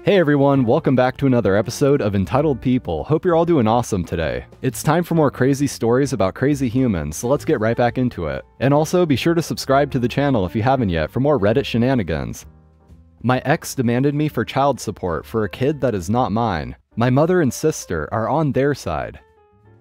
Hey everyone, welcome back to another episode of Entitled People. Hope you're all doing awesome today. It's time for more crazy stories about crazy humans, so let's get right back into it. And also, be sure to subscribe to the channel if you haven't yet for more Reddit shenanigans. My ex demanded me for child support for a kid that is not mine. My mother and sister are on their side.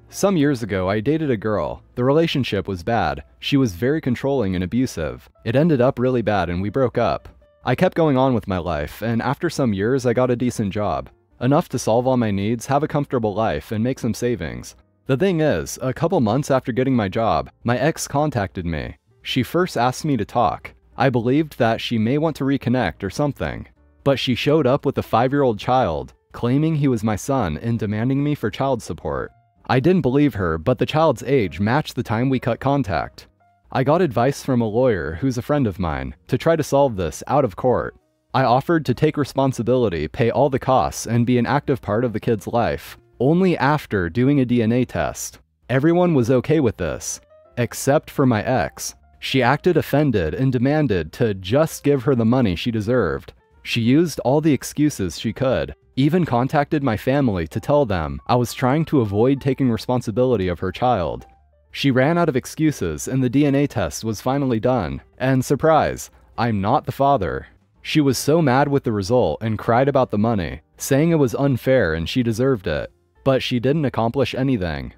Some years ago, I dated a girl. The relationship was bad. She was very controlling and abusive. It ended up really bad and we broke up. I kept going on with my life, and after some years I got a decent job. Enough to solve all my needs, have a comfortable life, and make some savings. The thing is, a couple months after getting my job, my ex contacted me. She first asked me to talk. I believed that she may want to reconnect or something. But she showed up with a 5-year-old child, claiming he was my son and demanding me for child support. I didn't believe her, but the child's age matched the time we cut contact. I got advice from a lawyer who's a friend of mine to try to solve this out of court. I offered to take responsibility, pay all the costs, and be an active part of the kid's life, only after doing a DNA test. Everyone was okay with this, except for my ex. She acted offended and demanded to just give her the money she deserved. She used all the excuses she could, even contacted my family to tell them I was trying to avoid taking responsibility of her child. She ran out of excuses and the DNA test was finally done. And surprise, I'm not the father. She was so mad with the result and cried about the money, saying it was unfair and she deserved it. But she didn't accomplish anything.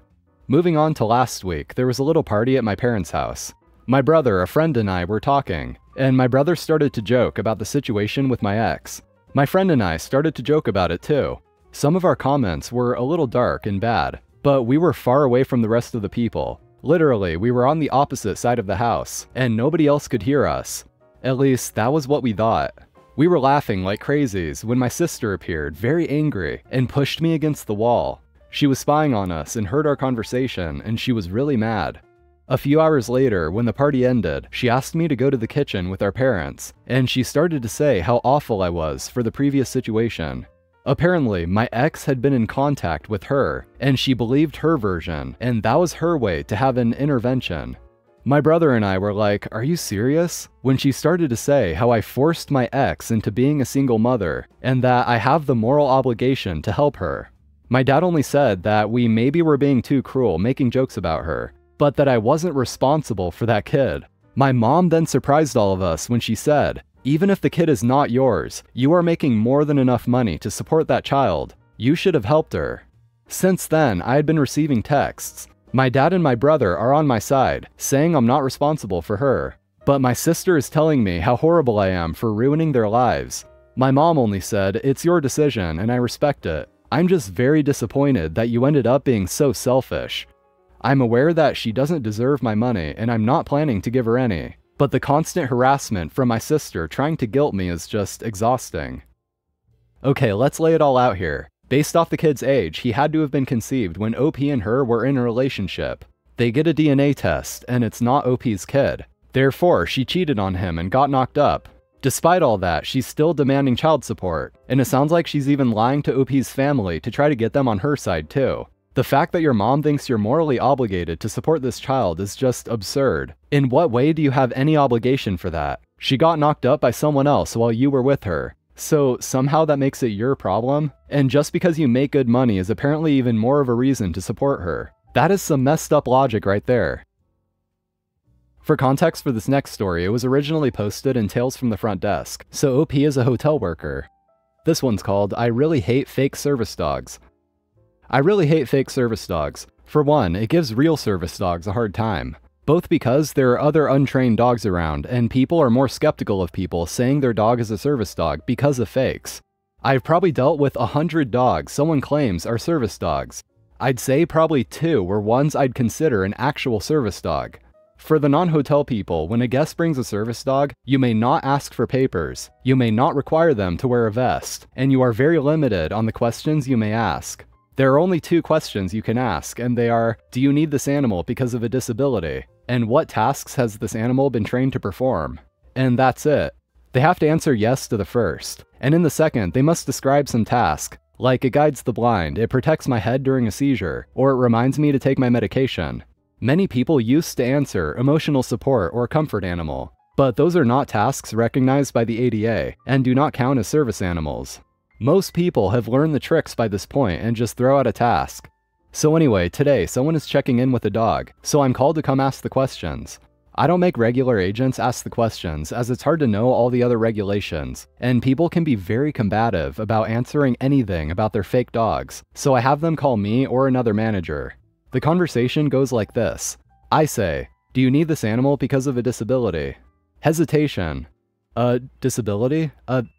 Moving on to last week, there was a little party at my parents' house. My brother, a friend, and I were talking, and my brother started to joke about the situation with my ex. My friend and I started to joke about it too. Some of our comments were a little dark and bad, but we were far away from the rest of the people. Literally, we were on the opposite side of the house, and nobody else could hear us. At least, that was what we thought. We were laughing like crazies when my sister appeared, very angry, and pushed me against the wall. She was spying on us and heard our conversation, and she was really mad. A few hours later, when the party ended, she asked me to go to the kitchen with our parents, and she started to say how awful I was for the previous situation. Apparently, my ex had been in contact with her, and she believed her version, and that was her way to have an intervention. My brother and I were like, "Are you serious?" When she started to say how I forced my ex into being a single mother, and that I have the moral obligation to help her. My dad only said that we maybe were being too cruel, making jokes about her, but that I wasn't responsible for that kid. My mom then surprised all of us when she said, "Even if the kid is not yours, you are making more than enough money to support that child. You should have helped her." Since then, I had been receiving texts. My dad and my brother are on my side, saying I'm not responsible for her. But my sister is telling me how horrible I am for ruining their lives. My mom only said, "It's your decision and I respect it. I'm just very disappointed that you ended up being so selfish." I'm aware that she doesn't deserve my money and I'm not planning to give her any. But the constant harassment from my sister trying to guilt me is just exhausting. Okay, let's lay it all out here. Based off the kid's age, he had to have been conceived when OP and her were in a relationship. They get a DNA test, and it's not OP's kid. Therefore, she cheated on him and got knocked up. Despite all that, she's still demanding child support, and it sounds like she's even lying to OP's family to try to get them on her side too. The fact that your mom thinks you're morally obligated to support this child is just absurd. In what way do you have any obligation for that? She got knocked up by someone else while you were with her. So somehow that makes it your problem? And just because you make good money is apparently even more of a reason to support her. That is some messed up logic right there. For context for this next story, it was originally posted in Tales from the Front Desk, so OP is a hotel worker. This one's called "I Really Hate Fake Service Dogs." I really hate fake service dogs. For one, it gives real service dogs a hard time. Both because there are other untrained dogs around, and people are more skeptical of people saying their dog is a service dog because of fakes. I've probably dealt with 100 dogs someone claims are service dogs. I'd say probably 2 were ones I'd consider an actual service dog. For the non-hotel people, when a guest brings a service dog, you may not ask for papers, you may not require them to wear a vest, and you are very limited on the questions you may ask. There are only 2 questions you can ask, and they are, do you need this animal because of a disability? And what tasks has this animal been trained to perform? And that's it. They have to answer yes to the first. And in the second, they must describe some task, like it guides the blind, it protects my head during a seizure, or it reminds me to take my medication. Many people used to answer emotional support or comfort animal, but those are not tasks recognized by the ADA and do not count as service animals. Most people have learned the tricks by this point and just throw out a task. So anyway, today someone is checking in with a dog, so I'm called to come ask the questions. I don't make regular agents ask the questions as it's hard to know all the other regulations, and people can be very combative about answering anything about their fake dogs, so I have them call me or another manager. The conversation goes like this. I say, "Do you need this animal because of a disability?" Hesitation. Disability?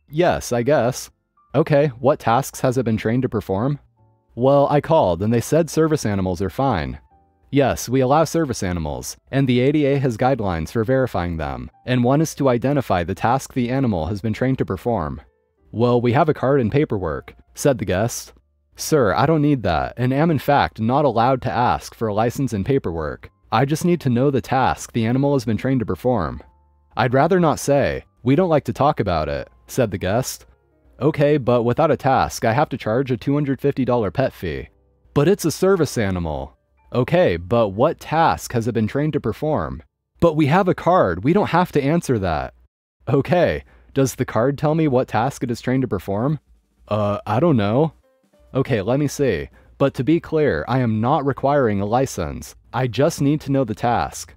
Yes, I guess. Okay, what tasks has it been trained to perform? Well, I called and they said service animals are fine. Yes, we allow service animals, and the ADA has guidelines for verifying them, and one is to identify the task the animal has been trained to perform. Well, we have a card and paperwork, said the guest. Sir, I don't need that, and am in fact not allowed to ask for a license and paperwork. I just need to know the task the animal has been trained to perform. I'd rather not say. We don't like to talk about it, said the guest. Okay, but without a task, I have to charge a $250 pet fee. But it's a service animal. Okay, but what task has it been trained to perform? But we have a card, we don't have to answer that. Okay, does the card tell me what task it is trained to perform? I don't know. Okay, let me see. But to be clear, I am not requiring a license. I just need to know the task.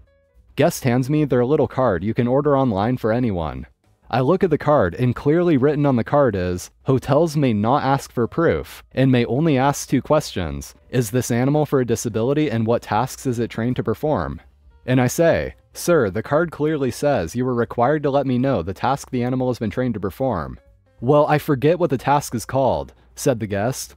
Guest hands me their little card you can order online for anyone. I look at the card and clearly written on the card is, hotels may not ask for proof and may only ask 2 questions. Is this animal for a disability and what tasks is it trained to perform? And I say, sir, the card clearly says you were required to let me know the task the animal has been trained to perform. Well, I forget what the task is called, said the guest.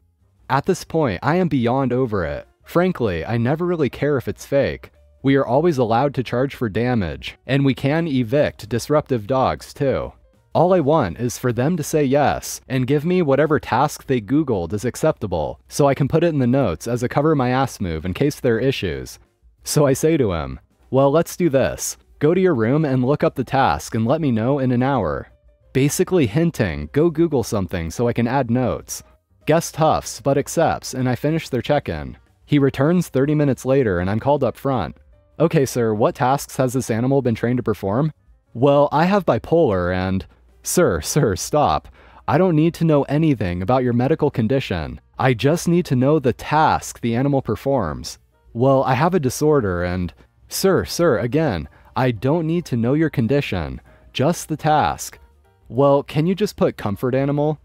At this point, I am beyond over it. Frankly, I never really care if it's fake. We are always allowed to charge for damage, and we can evict disruptive dogs too. All I want is for them to say yes, and give me whatever task they Googled is acceptable, so I can put it in the notes as a cover my ass move in case there are issues. So I say to him, well, let's do this. Go to your room and look up the task and let me know in an hour. Basically hinting, go Google something so I can add notes. Guest huffs, but accepts, and I finish their check-in. He returns 30 minutes later and I'm called up front. Okay, sir, what tasks has this animal been trained to perform? Well, I have bipolar and... Sir, stop. I don't need to know anything about your medical condition. I just need to know the task the animal performs. Well, I have a disorder and... Sir, again, I don't need to know your condition. Just the task. Well, can you just put comfort animal?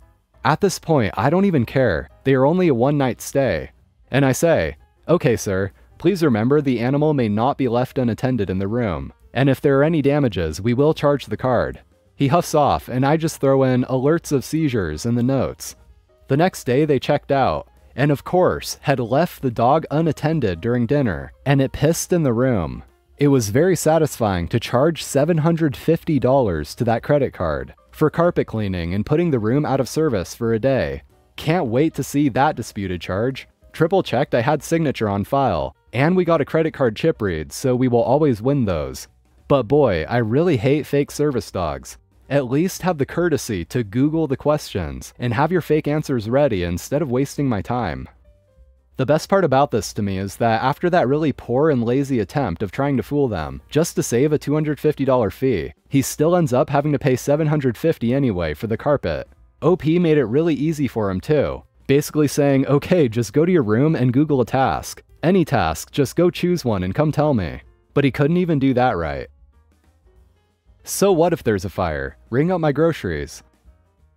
At this point, I don't even care. They are only a one-night stay. And I say, okay, sir. Please remember the animal may not be left unattended in the room, and if there are any damages, we will charge the card. He huffs off, and I just throw in alerts of seizures in the notes. The next day they checked out, and of course, had left the dog unattended during dinner, and it pissed in the room. It was very satisfying to charge $750 to that credit card for carpet cleaning and putting the room out of service for a day. Can't wait to see that disputed charge. Triple checked I had signature on file, and we got a credit card chip read, so we will always win those. But boy, I really hate fake service dogs. At least have the courtesy to Google the questions, and have your fake answers ready instead of wasting my time. The best part about this to me is that after that really poor and lazy attempt of trying to fool them, just to save a $250 fee, he still ends up having to pay $750 anyway for the carpet. OP made it really easy for him too, basically saying, okay, just go to your room and Google a task. Any task, just go choose one and come tell me. But he couldn't even do that right. So what if there's a fire? Ring up my groceries.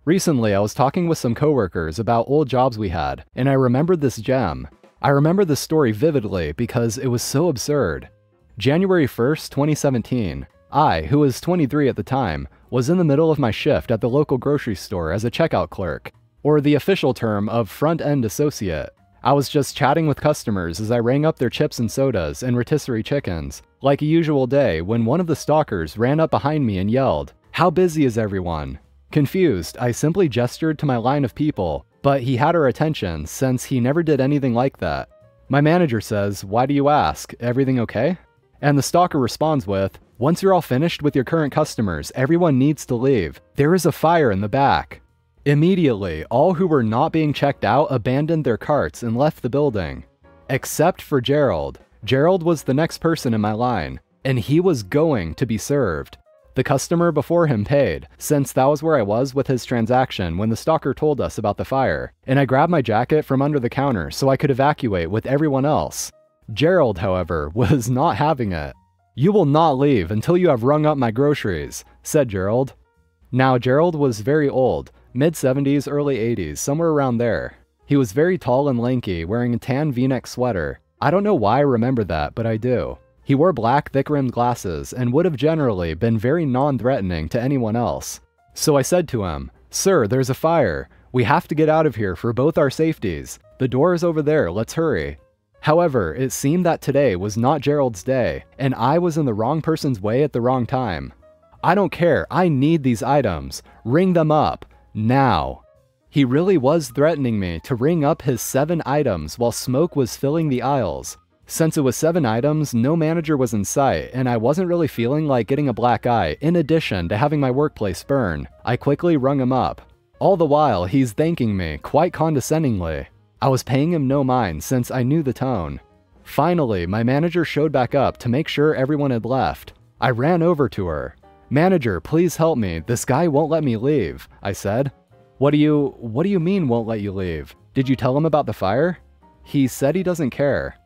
Recently, I was talking with some coworkers about old jobs we had, and I remembered this gem. I remember this story vividly because it was so absurd. January 1st, 2017, I, who was 23 at the time, was in the middle of my shift at the local grocery store as a checkout clerk, or the official term of front-end associate. I was just chatting with customers as I rang up their chips and sodas and rotisserie chickens, like a usual day, when one of the stalkers ran up behind me and yelled, "How busy is everyone?" Confused, I simply gestured to my line of people, but he had our attention since he never did anything like that. My manager says, "Why do you ask? Everything okay?" And the stalker responds with, "Once you're all finished with your current customers, everyone needs to leave. There is a fire in the back." Immediately, all who were not being checked out abandoned their carts and left the building. Except for Gerald. Gerald was the next person in my line, and he was going to be served. The customer before him paid, since that was where I was with his transaction when the stalker told us about the fire, and I grabbed my jacket from under the counter so I could evacuate with everyone else. Gerald, however, was not having it. "You will not leave until you have rung up my groceries," said Gerald. Now, Gerald was very old, mid-70s, early 80s, somewhere around there. He was very tall and lanky, wearing a tan V-neck sweater. I don't know why I remember that, but I do. He wore black, thick-rimmed glasses and would have generally been very non-threatening to anyone else. So I said to him, "Sir, there's a fire. We have to get out of here for both our safeties. The door is over there, let's hurry." However, it seemed that today was not Gerald's day, and I was in the wrong person's way at the wrong time. "I don't care, I need these items. Ring them up. Now." He really was threatening me to ring up his 7 items while smoke was filling the aisles. Since it was 7 items, no manager was in sight, and I wasn't really feeling like getting a black eye in addition to having my workplace burn. I quickly rung him up. All the while, he's thanking me, quite condescendingly. I was paying him no mind since I knew the tone. Finally, my manager showed back up to make sure everyone had left. I ran over to her. "Manager, please help me. This guy won't let me leave," I said. What do you mean won't let you leave? Did you tell him about the fire?" "He said he doesn't care."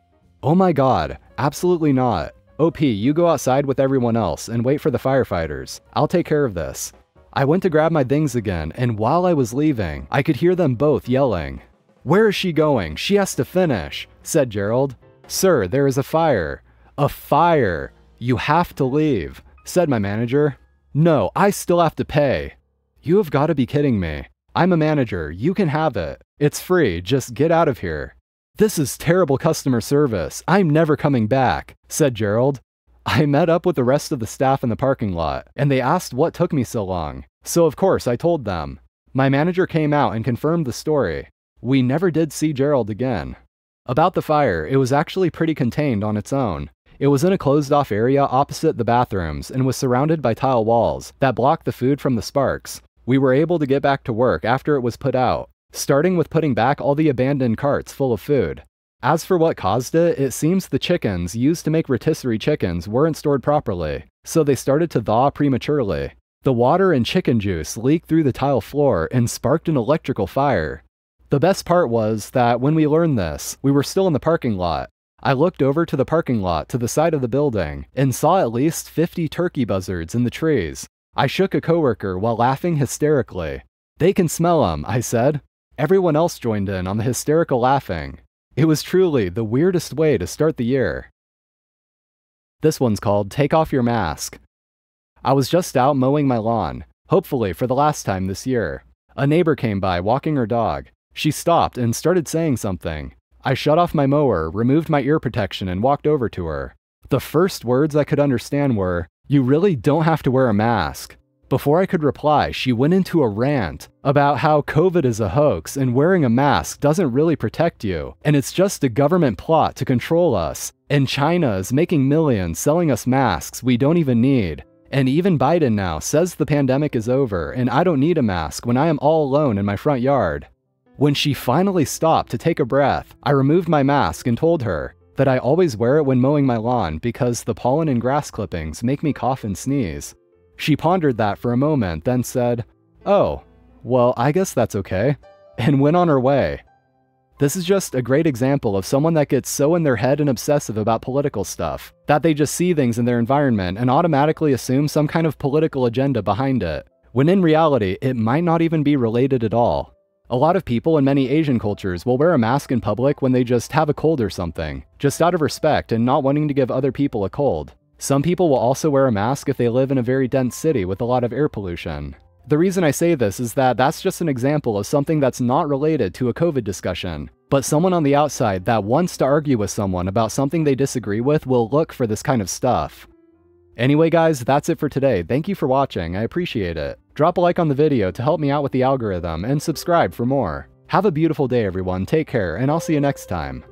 "Oh my god, absolutely not. OP, you go outside with everyone else and wait for the firefighters. I'll take care of this." I went to grab my things again, and while I was leaving, I could hear them both yelling. "Where is she going? She has to finish," said Gerald. "Sir, there is a fire." "A fire! You have to leave," said my manager. "No, I still have to pay." "You have got to be kidding me. I'm a manager, you can have it. It's free, just get out of here." "This is terrible customer service. I'm never coming back," said Gerald. I met up with the rest of the staff in the parking lot, and they asked what took me so long. So of course I told them. My manager came out and confirmed the story. We never did see Gerald again. About the fire, it was actually pretty contained on its own. It was in a closed-off area opposite the bathrooms and was surrounded by tile walls that blocked the food from the sparks. We were able to get back to work after it was put out, starting with putting back all the abandoned carts full of food. As for what caused it, it seems the chickens used to make rotisserie chickens weren't stored properly, so they started to thaw prematurely. The water and chicken juice leaked through the tile floor and sparked an electrical fire. The best part was that when we learned this, we were still in the parking lot. I looked over to the parking lot to the side of the building and saw at least 50 turkey buzzards in the trees. I shook a coworker while laughing hysterically. "They can smell 'em," I said. Everyone else joined in on the hysterical laughing. It was truly the weirdest way to start the year. This one's called Take Off Your Mask. I was just out mowing my lawn, hopefully for the last time this year. A neighbor came by walking her dog. She stopped and started saying something. I shut off my mower, removed my ear protection, and walked over to her. The first words I could understand were, "You really don't have to wear a mask." Before I could reply, she went into a rant about how COVID is a hoax and wearing a mask doesn't really protect you, and it's just a government plot to control us, and China is making millions selling us masks we don't even need. And even Biden now says the pandemic is over and I don't need a mask when I am all alone in my front yard. When she finally stopped to take a breath, I removed my mask and told her that I always wear it when mowing my lawn because the pollen and grass clippings make me cough and sneeze. She pondered that for a moment, then said, "Oh, well, I guess that's okay," and went on her way. This is just a great example of someone that gets so in their head and obsessive about political stuff that they just see things in their environment and automatically assume some kind of political agenda behind it, when in reality, it might not even be related at all. A lot of people in many Asian cultures will wear a mask in public when they just have a cold or something, just out of respect and not wanting to give other people a cold. Some people will also wear a mask if they live in a very dense city with a lot of air pollution. The reason I say this is that that's just an example of something that's not related to a COVID discussion, but someone on the outside that wants to argue with someone about something they disagree with will look for this kind of stuff. Anyway guys, that's it for today. Thank you for watching, I appreciate it. Drop a like on the video to help me out with the algorithm, and subscribe for more. Have a beautiful day everyone, take care, and I'll see you next time.